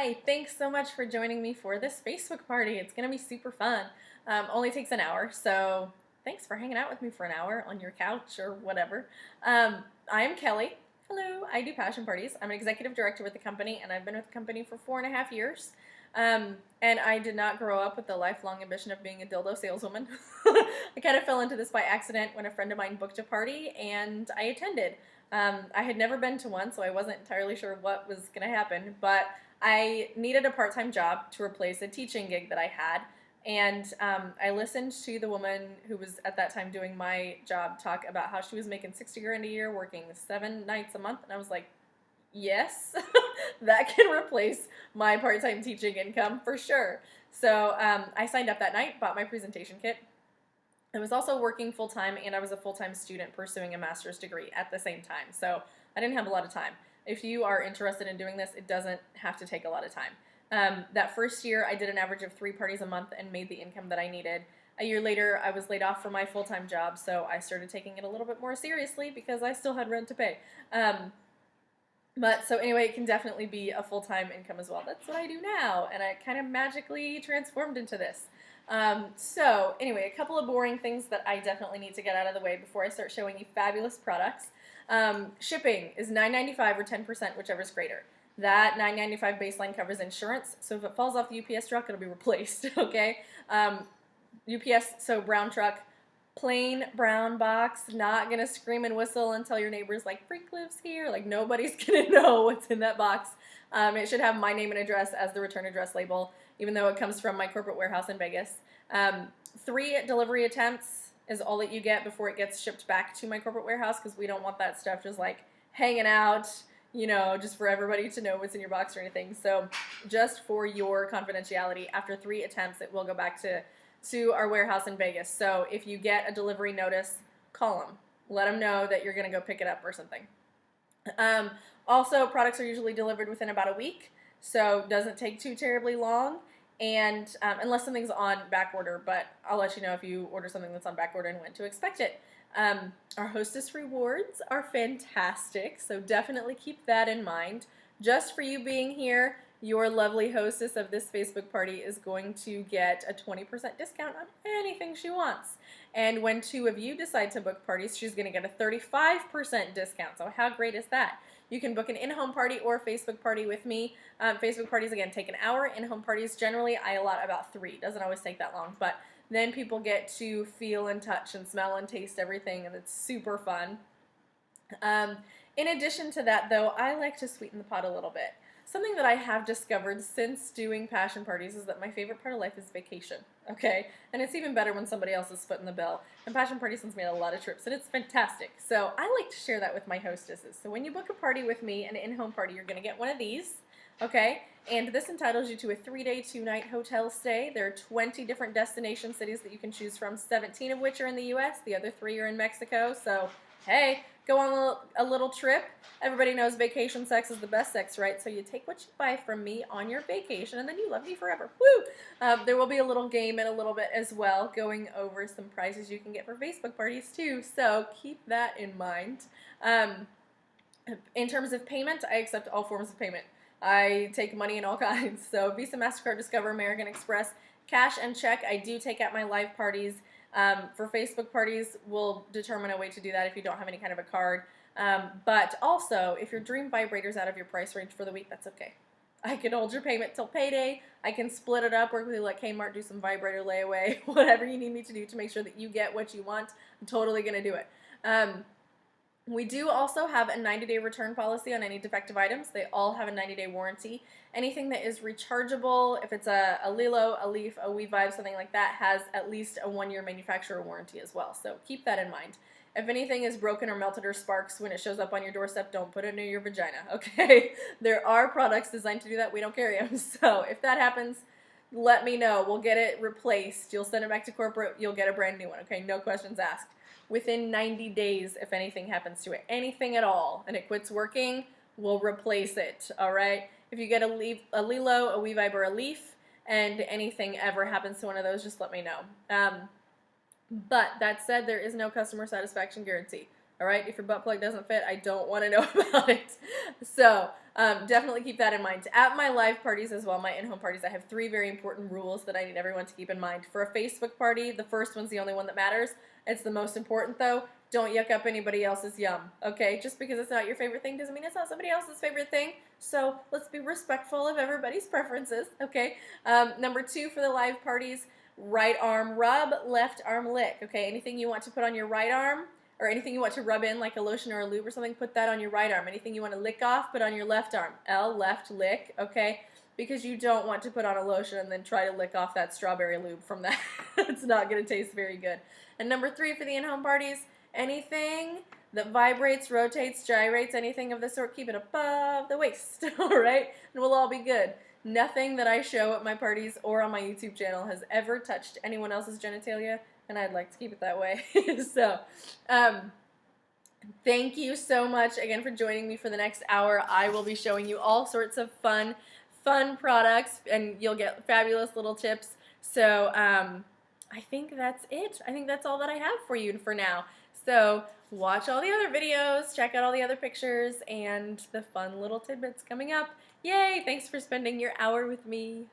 Hi, thanks so much for joining me for this Facebook party. It's going to be super fun. Only takes an hour, so thanks for hanging out with me for an hour on your couch or whatever. I'm Kelly. Hello, I do passion parties. I'm an executive director with the company, and I've been with the company for 4.5 years. And I did not grow up with the lifelong ambition of being a dildo saleswoman. I kind of fell into this by accident when a friend of mine booked a party, and I attended. I had never been to one, so I wasn't entirely sure what was going to happen, but I needed a part-time job to replace a teaching gig that I had, and I listened to the woman who was at that time doing my job talk about how she was making 60 grand a year working 7 nights a month, and I was like, yes, that can replace my part-time teaching income for sure. So I signed up that night, bought my presentation kit. I was also working full-time, and I was a full-time student pursuing a master's degree at the same time, so I didn't have a lot of time. If you are interested in doing this, it doesn't have to take a lot of time. That first year, I did an average of 3 parties a month and made the income that I needed. A year later, I was laid off from my full-time job, so I started taking it a little bit more seriously because I still had rent to pay. So anyway, it can definitely be a full-time income as well. That's what I do now, and I kind of magically transformed into this. So anyway, a couple of boring things that I definitely need to get out of the way before I start showing you fabulous products. Shipping is $9.95 or 10%, whichever's greater. That $9.95 baseline covers insurance, so if it falls off the UPS truck, it'll be replaced, okay? UPS, so brown truck, plain brown box, not gonna scream and whistle and tell your neighbors like, Freak lives here, like nobody's gonna know what's in that box. It should have my name and address as the return address label, even though it comes from my corporate warehouse in Vegas. 3 delivery attempts is all that you get before it gets shipped back to my corporate warehouse, because we don't want that stuff just like hanging out, you know, just for everybody to know what's in your box or anything. So just for your confidentiality, after 3 attempts, it will go back to our warehouse in Vegas. So if you get a delivery notice, call them. Let them know that you're going to go pick it up or something. Also, products are usually delivered within about a week, so it doesn't take too terribly long, and unless something's on back order, but I'll let you know if you order something that's on back order and when to expect it. Our hostess rewards are fantastic, so definitely keep that in mind. Just for you being here, your lovely hostess of this Facebook party is going to get a 20% discount on anything she wants. And when 2 of you decide to book parties, she's going to get a 35% discount. So how great is that? You can book an in-home party or a Facebook party with me. Facebook parties, again, take an hour. In-home parties, generally, I allot about 3. Doesn't always take that long, but then people get to feel and touch and smell and taste everything, and it's super fun. In addition to that, though, I like to sweeten the pot a little bit. Something that I have discovered since doing passion parties is that my favorite part of life is vacation, okay? And it's even better when somebody else is footing the bill. And passion parties sends me on a lot of trips, and it's fantastic. So I like to share that with my hostesses. So when you book a party with me, an in-home party, you're going to get one of these, okay? And this entitles you to a 3-day, 2-night hotel stay. There are 20 different destination cities that you can choose from, 17 of which are in the U.S., the other 3 are in Mexico. So, hey, go on a little trip. Everybody knows vacation sex is the best sex, right? So you take what you buy from me on your vacation, and then you love me forever. Woo! There will be a little game in a little bit as well, going over some prizes you can get for Facebook parties too. So keep that in mind. In terms of payment, I accept all forms of payment. I take money in all kinds. So Visa, MasterCard, Discover, American Express, cash and check. I do take at my live parties. For Facebook parties, we'll determine a way to do that if you don't have any kind of a card. But also, if your dream vibrator's out of your price range for the week, that's okay. I can hold your payment till payday. I can split it up, work with you, let Kmart do some vibrator layaway, whatever you need me to do to make sure that you get what you want. I'm totally going to do it. We do also have a 90-day return policy on any defective items. They all have a 90-day warranty. Anything that is rechargeable, if it's a Lilo, a Leaf, a WeVibe, something like that, has at least a 1-year manufacturer warranty as well. So keep that in mind. If anything is broken or melted or sparks when it shows up on your doorstep, don't put it near your vagina, okay? There are products designed to do that. We don't carry them. So if that happens, let me know. We'll get it replaced. You'll send it back to corporate. You'll get a brand new one, okay? No questions asked. Within 90 days, if anything happens to it, anything at all, and it quits working, we'll replace it, all right? If you get a Lilo, a WeVibe, or a Leaf, and anything ever happens to one of those, just let me know. But that said, there is no customer satisfaction guarantee. All right, if your butt plug doesn't fit, I don't want to know about it. So definitely keep that in mind. At my live parties as well, my in-home parties, I have 3 very important rules that I need everyone to keep in mind. For a Facebook party, the first one's the only one that matters. It's the most important though. Don't yuck up anybody else's yum, okay? Just because it's not your favorite thing doesn't mean it's not somebody else's favorite thing. So let's be respectful of everybody's preferences, okay? Number 2 for the live parties, right arm rub, left arm lick, okay? Anything you want to put on your right arm, or anything you want to rub in like a lotion or a lube or something, put that on your right arm. Anything you want to lick off, put on your left arm. L, left lick, okay? Because you don't want to put on a lotion and then try to lick off that strawberry lube from that. It's not going to taste very good. And number 3 for the in-home parties, anything that vibrates, rotates, gyrates, anything of the sort, keep it above the waist, all right? And we'll all be good. Nothing that I show at my parties or on my YouTube channel has ever touched anyone else's genitalia, and I'd like to keep it that way. So, thank you so much again for joining me for the next hour. I will be showing you all sorts of fun products, and you'll get fabulous little tips. So, I think that's it. I think that's all that I have for you for now. So, watch all the other videos, check out all the other pictures, and the fun little tidbits coming up. Yay! Thanks for spending your hour with me.